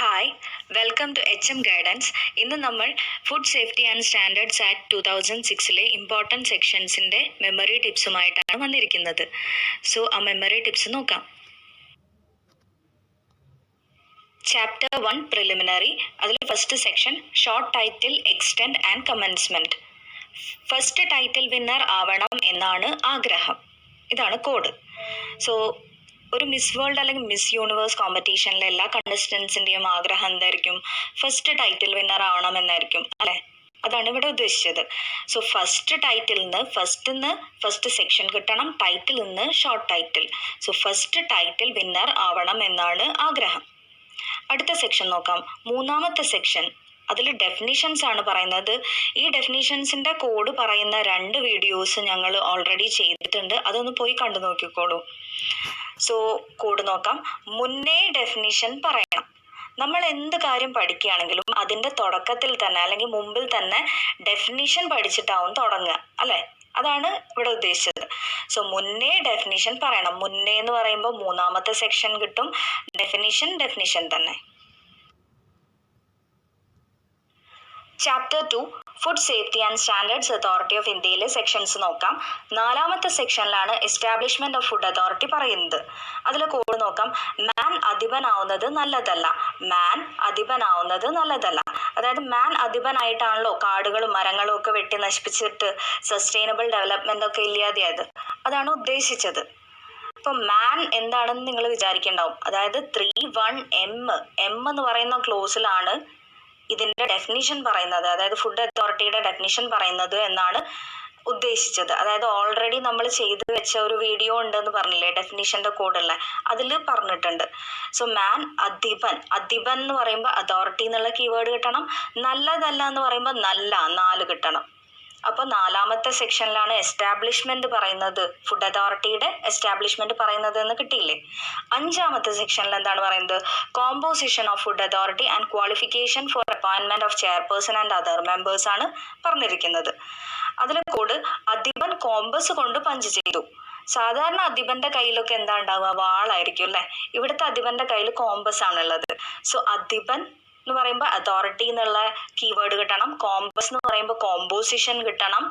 Hi, welcome to HM guidance. ഇന്ന് നമ്മൾ food safety and standards act 2006 important സെക്ഷൻസിൻ്റെ memory ടിപ്സുമായിട്ടാണ് വന്നിരിക്കുന്നത്. സോ ആ മെമ്മറി ടിപ്സ് നോക്കാം. Chapter 1 preliminary. അതിൽ first section short title, extend and commencement. First title winner ആവണം എന്നാണ് ആഗ്രഹം. ഇതാണ് കോഡ്. സോ ഒരു മിസ് വേൾഡ് അല്ലെങ്കിൽ മിസ് യൂണിവേഴ്സ് കോമ്പറ്റീഷനിലെ എല്ലാ കണ്ടസ്റ്റൻസിൻ്റെയും ആഗ്രഹം എന്തായിരിക്കും? ഫസ്റ്റ് ടൈറ്റിൽ വിന്നർ ആവണം എന്നായിരിക്കും അല്ലേ? അതാണ് ഇവിടെ ഉദ്ദേശിച്ചത്. സോ ഫസ്റ്റ് ടൈറ്റിൽ നിന്ന് ഫസ്റ്റ് സെക്ഷൻ കിട്ടണം, ടൈറ്റിൽ നിന്ന് short title. So first title winner ആവണം എന്നാണ് ആഗ്രഹം. അടുത്ത സെക്ഷൻ നോക്കാം. മൂന്നാമത്തെ സെക്ഷൻ, അതിൽ ഡെഫിനിഷൻസ് ആണ് പറയുന്നത്. ഈ ഡെഫിനിഷൻസിൻ്റെ കോഡ് പറയുന്ന 2 വീഡിയോസ് ഞങ്ങൾ ഓൾറെഡി ചെയ്തിട്ടുണ്ട്. അതൊന്ന് പോയി കണ്ടു നോക്കിക്കോളൂ. സോ കോഡ് നോക്കാം. മുന്നേ ഡെഫിനിഷൻ പറയണം. നമ്മൾ എന്ത് കാര്യം പഠിക്കുകയാണെങ്കിലും അതിൻ്റെ തുടക്കത്തിൽ തന്നെ അല്ലെങ്കിൽ മുമ്പിൽ തന്നെ ഡെഫിനിഷൻ പഠിച്ചിട്ടാവും തുടങ്ങുക അല്ലേ? അതാണ് ഇവിടെ ഉദ്ദേശിച്ചത്. സോ മുന്നേ ഡെഫിനിഷൻ പറയണം. മുന്നേ എന്ന് പറയുമ്പോൾ മൂന്നാമത്തെ സെക്ഷൻ കിട്ടും. ഡെഫിനിഷൻ തന്നെ. Chapter 2 food safety and standards authority of ഇന്ത്യയിലെ സെക്ഷൻസ് നോക്കാം. 4ാമത്തെ സെക്ഷനിലാണ് എസ്റ്റാബ്ലിഷ്മെന്റ് ഓഫ് ഫുഡ് അതോറിറ്റി പറയുന്നത്. അതിൽ കോഡ് നോക്കാം. മാൻ അധിപനാവുന്നത് നല്ലതല്ല. അതായത് മാൻ അധിപനായിട്ടാണല്ലോ കാടുകളും മരങ്ങളും ഒക്കെ വെട്ടി നശിപ്പിച്ചിട്ട് സസ്റ്റൈനബിൾ ഡെവലപ്മെന്റ് ഒക്കെ ഇല്ലാതെയത്. അതാണ് ഉദ്ദേശിച്ചത്. ഇപ്പം മാൻ എന്താണെന്ന് നിങ്ങൾ വിചാരിക്കുന്നുണ്ടാവും. അതായത് 3(1)M എന്ന് പറയുന്ന ക്ലോസിലാണ് ഇതിൻ്റെ ഡെഫിനിഷൻ പറയുന്നത്. അതായത് ഫുഡ് അതോറിറ്റിയുടെ ഡെഫിനിഷൻ പറയുന്നത് എന്നാണ് ഉദ്ദേശിച്ചത്. അതായത് ഓൾറെഡി നമ്മൾ ചെയ്തു വെച്ച ഒരു വീഡിയോ ഉണ്ടെന്ന് പറഞ്ഞില്ലേ, ഡെഫിനിഷൻ്റെ കോഡുള്ള, അതിൽ പറഞ്ഞിട്ടുണ്ട്. സോ മാൻ അധിപൻ എന്ന് പറയുമ്പോൾ അതോറിറ്റി എന്നുള്ള കീവേഡ് കിട്ടണം. നല്ലതല്ല എന്ന് പറയുമ്പോൾ 4 കിട്ടണം. അപ്പോൾ 4ാമത്തെ സെക്ഷനിലാണ് എസ്റ്റാബ്ലിഷ്മെന്റ് പറയുന്നത്, ഫുഡ് അതോറിറ്റിയുടെ എസ്റ്റാബ്ലിഷ്മെന്റ് പറയുന്നത് എന്ന് കിട്ടിയില്ലേ? 5ാമത്തെ സെക്ഷനിൽ എന്താണ് പറയുന്നത്? Composition of food authority and qualification four appointment of chairperson and other members ആണ് പറഞ്ഞിരിക്കുന്നത്. അതിൽ കോഡ് അധിപൻ കോമ്പസ് കൊണ്ട് പഞ്ച് ചെയ്തു. സാധാരണ അധിപന്റെ കയ്യിലൊക്കെ എന്താ ഉണ്ടാവുക? വാളായിരിക്കും അല്ലേ? ഇവിടുത്തെ അധിപന്റെ കയ്യിൽ കോമ്പസ് ആണുള്ളത്. സോ അധിപൻ എന്ന് പറയുമ്പോൾ അതോറിറ്റി എന്നുള്ള കീവേഡ് കിട്ടണം. കോമ്പസ് എന്ന് പറയുമ്പോൾ കോമ്പോസിഷൻ കിട്ടണം.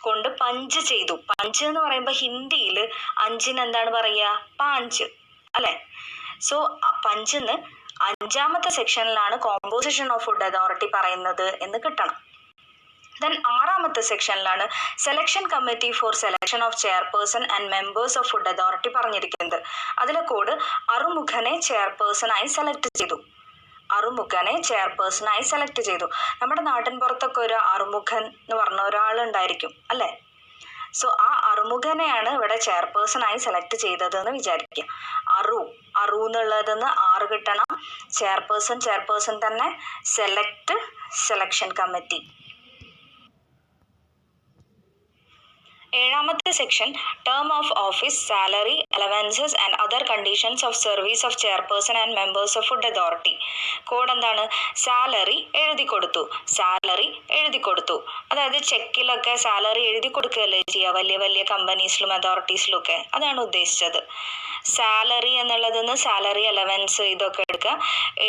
കൊണ്ട് പഞ്ച് ചെയ്തു. പഞ്ച് എന്ന് പറയുമ്പോൾ ഹിന്ദിയിൽ 5 എന്താണ് പറയുക? പാഞ്ച് അല്ലേ? സോ പഞ്ചിന്ന് 5ാമത്തെ സെക്ഷനിലാണ് കോമ്പോസിഷൻ ഓഫ് ഫുഡ് അതോറിറ്റി പറയുന്നത് എന്ന് കിട്ടണം. ദെൻ 6ാമത്തെ സെക്ഷനിലാണ് selection committee for selection of chairperson and members of food authority പറഞ്ഞിരിക്കുന്നത്. അതിലെ കോഡ് അറുമുഖനെ ചെയർപേഴ്സണായി സെലക്ട് ചെയ്തു. നമ്മുടെ നാട്ടിൻ പുറത്തൊക്കെ ഒരു അറുമുഖൻ എന്ന് പറഞ്ഞ ഒരാളുണ്ടായിരിക്കും അല്ലേ? സോ ആ അറുമുഖനെയാണ് ഇവിടെ ചെയർപേഴ്സണായി സെലക്ട് ചെയ്തതെന്ന് വിചാരിക്കുക. അറു എന്നുള്ളതെന്ന് 6 കിട്ടണം. ചെയർപേഴ്സൺ തന്നെ. Selection committee. 7ാമത്തെ section term of office, salary, allowances and other conditions of service of chairperson and members of food authority. Code എന്താണ്? സാലറി എഴുതി കൊടുത്തു. അതായത് ചെക്കിലൊക്കെ സാലറി എഴുതി കൊടുക്കുകയല്ലേ ചെയ്യുക വലിയ വലിയ കമ്പനീസിലും അതോറിറ്റീസിലും ഒക്കെ. അതാണ് ഉദ്ദേശിച്ചത്. സാലറി എന്നുള്ളതെന്ന് സാലറി, അലവൻസ് ഇതൊക്കെ എടുക്കുക.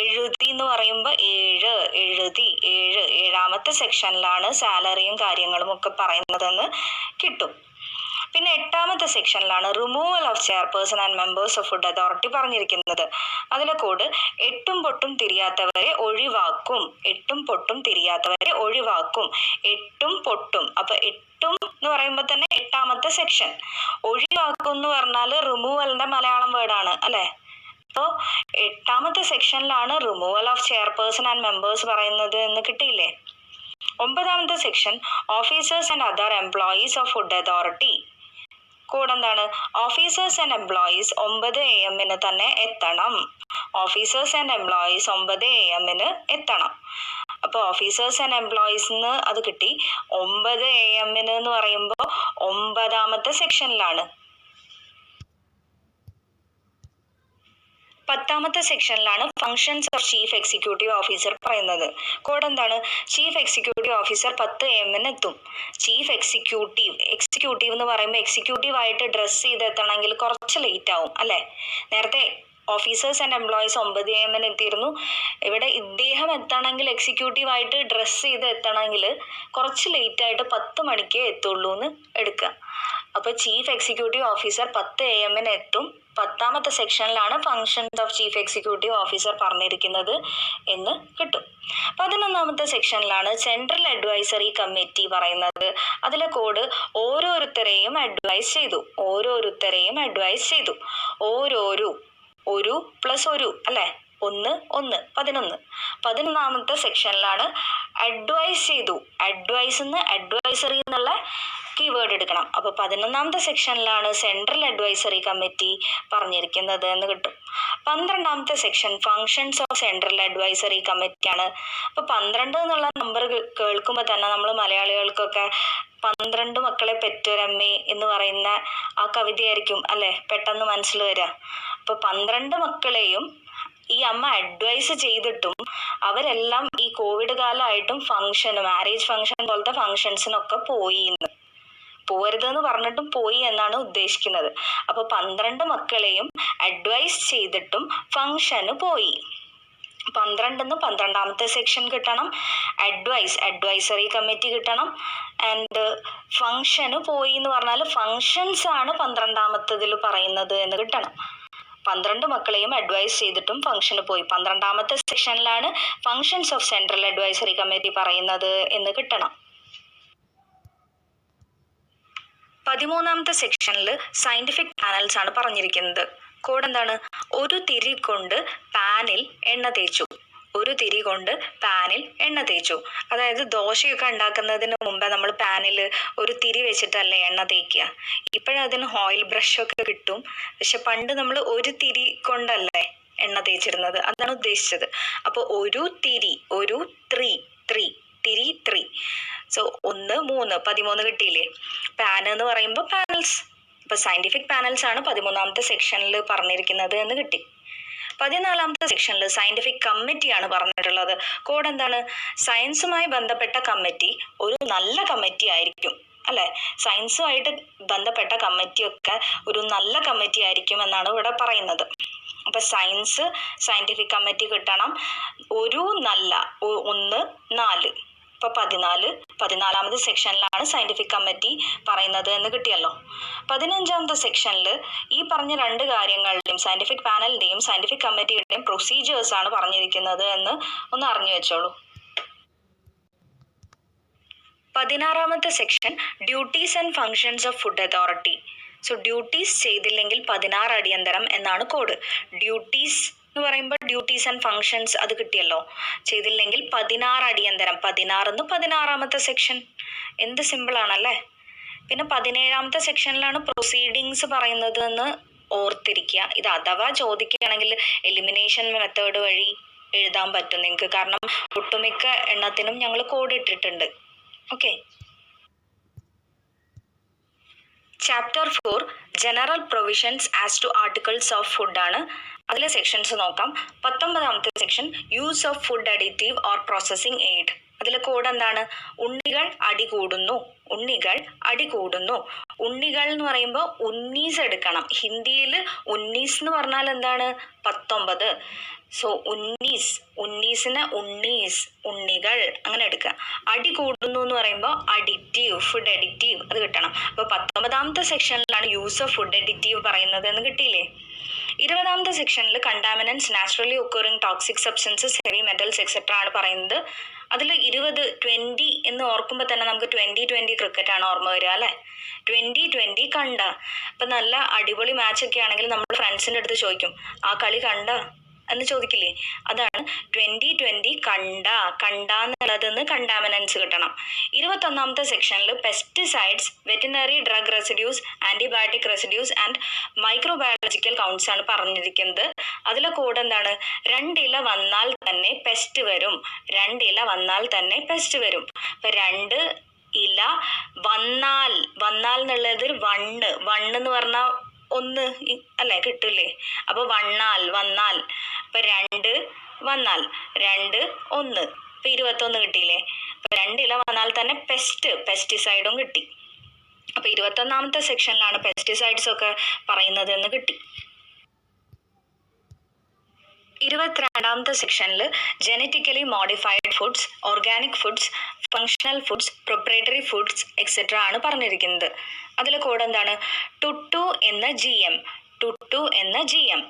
എഴുതി എന്ന് പറയുമ്പോൾ 7. 7ാമത്തെ സെക്ഷനിലാണ് സാലറിയും കാര്യങ്ങളും ഒക്കെ പറയുന്നതെന്ന് കിട്ടും. പിന്നെ 8ാമത്തെ സെക്ഷനിലാണ് removal of chairperson and members of food authority പറഞ്ഞിരിക്കുന്നത്. അതിലെ കോഡ് എട്ടും പൊട്ടും തിരിയാത്തവരെ ഒഴിവാക്കും. അപ്പൊ എട്ടും എന്ന് പറയുമ്പോൾ തന്നെ 8ാമത്തെ സെക്ഷൻ. ഒഴിവാക്കും എന്ന് പറഞ്ഞാൽ റിമൂവലിന്റെ മലയാളം വേർഡാണ് അല്ലെ? അപ്പോൾ 8ാമത്തെ സെക്ഷനിലാണ് removal of chairperson and members പറയുന്നത് എന്ന് കിട്ടിയില്ലേ? 9ാമത്തെ section officers and other employees of food authority. Code എന്താണ്? ഓഫീസേഴ്സ് ആൻഡ് എംപ്ലോയീസ് 9 AM തന്നെ എത്തണം. അപ്പോൾ ഓഫീസേഴ്സ് ആൻഡ് എംപ്ലോയീസ് അത് കിട്ടി. 9 AM എന്ന് പറയുമ്പോൾ 9ാമത്തെ സെക്ഷനിലാണ്. 10ാമത്തെ സെക്ഷനിലാണ് functions of chief executive officer പറയുന്നത്. കോഡ് എന്താണ്? ചീഫ് എക്സിക്യൂട്ടീവ് ഓഫീസർ 10 AM എത്തും. ചീഫ് എക്സിക്യൂട്ടീവ് എന്ന് പറയുമ്പോൾ എക്സിക്യൂട്ടീവ് ആയിട്ട് ഡ്രസ്സ് ചെയ്തെത്തണമെങ്കിൽ കുറച്ച് ലേറ്റ് ആവും അല്ലേ? നേരത്തെ ഓഫീസേഴ്സ് ആൻഡ് എംപ്ലോയീസ് 9 AM എത്തിയിരുന്നു. ഇവിടെ ഇദ്ദേഹം എത്തണമെങ്കിൽ എക്സിക്യൂട്ടീവായിട്ട് ഡ്രസ്സ് ചെയ്ത് എത്തണമെങ്കിൽ കുറച്ച് ലേറ്റായിട്ട് 10 മണിക്കേ എത്തുള്ളൂ എന്ന് എടുക്കുക. അപ്പോൾ ചീഫ് എക്സിക്യൂട്ടീവ് ഓഫീസർ 10 AM എത്തും. 10ാമത്തെ സെക്ഷനിലാണ് functions of chief executive officer പറഞ്ഞിരിക്കുന്നത് എന്ന് കിട്ടും. 11ാമത്തെ സെക്ഷനിലാണ് സെൻട്രൽ അഡ്വൈസറി കമ്മിറ്റി പറയുന്നത്. അതിലെ കോഡ് ഓരോരുത്തരെയും അഡ്വൈസ് ചെയ്തു. ഒരു പ്ലസ് ഒരു അല്ലേ, 1 1 11. 11ാമത്തെ സെക്ഷനിലാണ് അഡ്വൈസ് ചെയ്തു. അഡ്വൈസ് അഡ്വൈസറി എന്നുള്ള കീവേഡ് എടുക്കണം. അപ്പോൾ 11ാമത്തെ സെക്ഷനിലാണ് സെൻട്രൽ അഡ്വൈസറി കമ്മിറ്റി പറഞ്ഞിരിക്കുന്നത് എന്ന് കിട്ടും. 12ാമത്തെ section functions of central advisory കമ്മിറ്റിയാണ്. അപ്പോൾ 12 എന്നുള്ള നമ്പർ കേൾക്കുമ്പോൾ തന്നെ നമ്മൾ മലയാളികൾക്കൊക്കെ 12 മക്കളെ പെറ്റൊരമ്മേ എന്ന് പറയുന്ന ആ കവിതയായിരിക്കും അല്ലെ പെട്ടെന്ന് മനസ്സിൽ വരിക. അപ്പോൾ 12 മക്കളെയും ഈ അമ്മ അഡ്വൈസ് ചെയ്തിട്ടും അവരെല്ലാം ഈ കോവിഡ് കാലമായിട്ടും മാരേജ് ഫംഗ്ഷൻ പോലത്തെ ഫംഗ്ഷൻസിനൊക്കെ പോവരുതെന്ന് പറഞ്ഞിട്ടും പോയി എന്നാണ് ഉദ്ദേശിക്കുന്നത്. അപ്പോൾ 12 മക്കളെയും അഡ്വൈസ് ചെയ്തിട്ടും ഫംഗ്ഷന് പോയി. 12 12ാമത്തെ സെക്ഷൻ കിട്ടണം, അഡ്വൈസറി കമ്മിറ്റി കിട്ടണം, ആൻഡ് ഫംഗ്ഷന് പോയി എന്ന് പറഞ്ഞാൽ ഫങ്ഷൻസ് ആണ് 12ാമത്തതിൽ പറയുന്നത് എന്ന് കിട്ടണം. 12 മക്കളെയും അഡ്വൈസ് ചെയ്തിട്ടും ഫംഗ്ഷന് പോയി. 12ാമത്തെ സെക്ഷനിലാണ് functions of central advisory committee പറയുന്നത് എന്ന് കിട്ടണം. 13ാമത്തെ സെക്ഷനിൽ സയന്റിഫിക് പാനൽസ് ആണ് പറഞ്ഞിരിക്കുന്നത്. കോഡ് എന്താണ്? ഒരു തിരി കൊണ്ട് പാനിൽ എണ്ണ തേച്ചു. അതായത് ദോശയൊക്കെ ഉണ്ടാക്കുന്നതിന് മുമ്പേ നമ്മൾ പാനിൽ ഒരു തിരി വെച്ചിട്ടല്ലേ എണ്ണ തേക്കുക. ഇപ്പോഴതിന് ഓയിൽ ബ്രഷൊക്കെ കിട്ടും. പക്ഷെ പണ്ട് നമ്മൾ ഒരു തിരി കൊണ്ടല്ലേ എണ്ണ തേച്ചിരുന്നത്, അതാണ് ഉദ്ദേശിച്ചത്. അപ്പോൾ ഒരു തിരി, ഒരു തിരി. സോ 1 3 13 കിട്ടിയില്ലേ? പാൻ എന്ന് പറയുമ്പോൾ പാനൽസ്. ഇപ്പൊ സയന്റിഫിക് പാനൽസ് ആണ് 13ാമത്തെ സെക്ഷനിൽ പറഞ്ഞിരിക്കുന്നത് എന്ന് കിട്ടി. 14ാമത്തെ സെക്ഷനിൽ സയന്റിഫിക് കമ്മിറ്റിയാണ് പറഞ്ഞിട്ടുള്ളത്. കോഡ് എന്താണ്? സയൻസുമായി ബന്ധപ്പെട്ട കമ്മിറ്റി ഒരു നല്ല കമ്മിറ്റി ആയിരിക്കും അല്ലെ. സയൻസുമായിട്ട് ബന്ധപ്പെട്ട കമ്മിറ്റിയൊക്കെ ഒരു നല്ല കമ്മിറ്റി ആയിരിക്കും എന്നാണ് ഇവിടെ പറയുന്നത്. അപ്പൊ സയന്റിഫിക് കമ്മിറ്റി കിട്ടണം. ഒരു നല്ല 1 4. ഇപ്പൊ 14ാമത്തെ സെക്ഷനിലാണ് സയന്റിഫിക് കമ്മിറ്റി പറയുന്നത് എന്ന് കിട്ടിയല്ലോ. 15ാമത്തെ സെക്ഷനിൽ ഈ പറഞ്ഞ 2 കാര്യങ്ങളുടെയും സയന്റിഫിക് പാനലിന്റെയും സയന്റിഫിക് കമ്മിറ്റിയുടെയും പ്രൊസീജിയേഴ്സ് ആണ് പറഞ്ഞിരിക്കുന്നത് എന്ന് ഒന്ന് അറിഞ്ഞു വെച്ചോളൂ. 16ാമത്തെ section duties and functions of food authority. So duties ചെയ്തില്ലെങ്കിൽ 16 അടിയന്തരം എന്നാണ് കോഡ്. ഡ്യൂട്ടീസ് എന്ന് പറയുമ്പോൾ ഡ്യൂട്ടീസ് ആൻഡ് ഫങ്ഷൻസ് അത് കിട്ടിയല്ലോ. ചെയ്തില്ലെങ്കിൽ 16 അടിയന്തരം. 16ാമത്തെ സെക്ഷൻ. എന്ത് സിമ്പിൾ ആണല്ലേ. പിന്നെ 17ാമത്തെ സെക്ഷനിലാണ് പ്രൊസീഡിങ്സ് പറയുന്നത് എന്ന് ഓർത്തിരിക്കുക. ഇത് അഥവാ ചോദിക്കുകയാണെങ്കിൽ എലിമിനേഷൻ മെത്തേഡ് വഴി എഴുതാൻ പറ്റും നിങ്ങൾക്ക്. കാരണം ഒട്ടുമിക്ക എണ്ണത്തിനും ഞങ്ങൾ കോഡ് ഇട്ടിട്ടുണ്ട്. Okay. Chapter 4 general provisions as to articles of food ആണ്. അതിലെ സെക്ഷൻസ് നോക്കാം. 19ാമത്തെ section use of food additive or processing aid. അതിലെ കോഡ് എന്താണ്? ഉണ്ണികൾ അടികൂടുന്നു. ഉണ്ണികൾ എന്ന് പറയുമ്പോൾ ഉന്നീസ് എടുക്കണം. ഹിന്ദിയിൽ ഉന്നീസ് എന്ന് പറഞ്ഞാൽ എന്താണ്? 19. സോ ഉന്നീസിന് ഉണ്ണീസ്, ഉണ്ണികൾ അങ്ങനെ എടുക്കുക. അടി കൂടുന്നു എന്ന് പറയുമ്പോൾ അഡിറ്റീവ്, ഫുഡ് അഡിറ്റീവ് അത് കിട്ടണം. അപ്പോൾ 19ാമത്തെ സെക്ഷനിലാണ് യൂസ് ഓഫ് ഫുഡ് അഡിറ്റീവ് പറയുന്നത് എന്ന് കിട്ടിയില്ലേ? 20ാമത്തെ സെക്ഷനിൽ contaminants, naturally occurring toxic substances, heavy metals etcetera ആണ് പറയുന്നത്. അതിൽ 20 എന്ന് ഓർക്കുമ്പോൾ തന്നെ നമുക്ക് 2020 ക്രിക്കറ്റ് ആണ് ഓർമ്മ വരിക അല്ലേ. 2020 കണ്ട. ഇപ്പം നല്ല അടിപൊളി മാച്ചൊക്കെ ആണെങ്കിൽ നമ്മൾ ഫ്രണ്ട്സിൻ്റെ അടുത്ത് ചോദിക്കും, ആ കളി കണ്ട എന്ന് ചോദിക്കില്ലേ? അതാണ് 2020 കണ്ടെന്നുള്ളതെന്ന് കണ്ടാമിനൻസ് കിട്ടണം. 21ാമത്തെ സെക്ഷനിൽ pesticides, veterinary drug residues, antibiotic residues and microbiological counts ആണ് പറഞ്ഞിരിക്കുന്നത്. അതിലെ കോഡ് എന്താണ്? 2 ഇല വന്നാൽ തന്നെ പെസ്റ്റ് വരും. അപ്പൊ 2 ഇല വന്നാൽ എന്നുള്ളത് വണ്ണ് പറഞ്ഞാൽ 1 അല്ലേ കിട്ടില്ലേ? അപ്പൊ വന്നാൽ അപ്പൊ 2 വന്നാൽ 2 1. ഇപ്പൊ 21 കിട്ടിയില്ലേ? അപ്പൊ 2 ഇല വന്നാൽ തന്നെ പെസ്റ്റിസൈഡും കിട്ടി. അപ്പൊ 21ാമത്തെ സെക്ഷനിലാണ് പെസ്റ്റിസൈഡ്സ് ഒക്കെ പറയുന്നത് എന്ന് കിട്ടി. 22ാമത്തെ സെക്ഷനിൽ genetically modified foods, organic foods, functional foods, proprietary foods etcetera ആണ് പറഞ്ഞിരിക്കുന്നത്. അതിൽ കോഡ് എന്താണ്? ടുട്ടു എന്ന GM. ടുട്ടു എന്ന GM.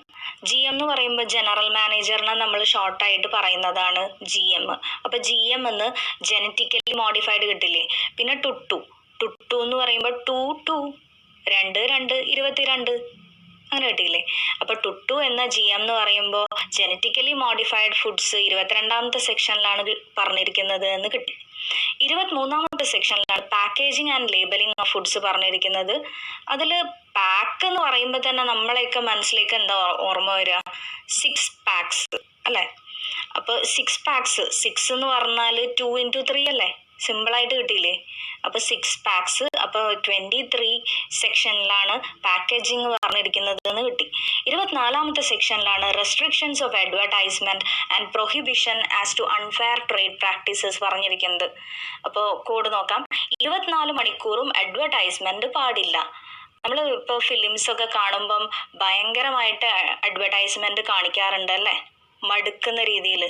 GM എന്ന് പറയുമ്പോൾ ജനറൽ മാനേജറിനെ നമ്മൾ ഷോർട്ടായിട്ട് പറയുന്നതാണ് GM. അപ്പോൾ GM എന്ന് ജനറ്റിക്കലി മോഡിഫൈഡ് കിട്ടില്ലേ. പിന്നെ ടുട്ടു എന്ന് പറയുമ്പോൾ 2 2 22 അങ്ങനെ കിട്ടിയില്ലേ. അപ്പോൾ ടുട്ടു എന്ന GM എന്ന് പറയുമ്പോൾ ജനറ്റിക്കലി മോഡിഫൈഡ് ഫുഡ്സ് 22ാമത്തെ സെക്ഷനിലാണ് പറഞ്ഞിരിക്കുന്നത് എന്ന് കിട്ടി. 23ാമത്തെ സെക്ഷനിലാണ് packaging and labelling of foods പറഞ്ഞിരിക്കുന്നത്. അതിൽ പാക്ക് എന്ന് പറയുമ്പോൾ തന്നെ നമ്മളെയൊക്കെ മനസ്സിലേക്ക് എന്താ ഓർമ്മ വരിക? 6 പാക്സ് അല്ലേ. അപ്പോൾ 6 പാക്സ്, 6 എന്ന് പറഞ്ഞാൽ 2 into 3 അല്ലേ, സിമ്പിളായിട്ട് കിട്ടിയില്ലേ. അപ്പോൾ 6 പാക്സ്. അപ്പോൾ 23 സെക്ഷനിലാണ് പാക്കേജിങ് പറഞ്ഞിരിക്കുന്നത് എന്ന് കിട്ടി. 24ാമത്തെ സെക്ഷനിലാണ് restrictions of advertisement and prohibition as to unfair trade practices പറഞ്ഞിരിക്കുന്നത്. അപ്പോൾ കോഡ് നോക്കാം. 24 മണിക്കൂറും അഡ്വർടൈസ്മെന്റ് പാടില്ല. നമ്മൾ ഇപ്പോൾ ഫിലിംസൊക്കെ കാണുമ്പം ഭയങ്കരമായിട്ട് അഡ്വർടൈസ്മെന്റ് കാണിക്കാറുണ്ട് അല്ലേ, മടുക്കുന്ന രീതിയിൽ.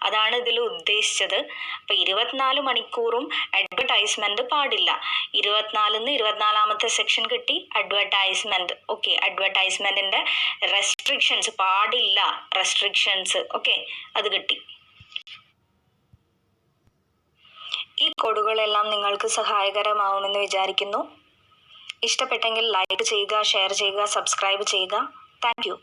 അതാണ് ഇതിൽ ഉദ്ദേശിച്ചത്. അപ്പോൾ 24 മണിക്കൂറും അഡ്വർടൈസ്മെന്റ് പാടില്ല. 24ാമത്തെ സെക്ഷൻ കിട്ടി, അഡ്വർടൈസ്മെന്റ്. ഓക്കെ, അഡ്വർടൈസ്മെന്റിന്റെ റെസ്ട്രിക്ഷൻസ്, പാടില്ല റെസ്ട്രിക്ഷൻസ്, ഓക്കെ, അത് കിട്ടി. ഈ കോഡുകളെല്ലാം നിങ്ങൾക്ക് സഹായകരമാവുമെന്ന് വിചാരിക്കുന്നു. ഇഷ്ടപ്പെട്ടെങ്കിൽ ലൈക്ക് ചെയ്യുക, ഷെയർ ചെയ്യുക, സബ്സ്ക്രൈബ് ചെയ്യുക. Thank you.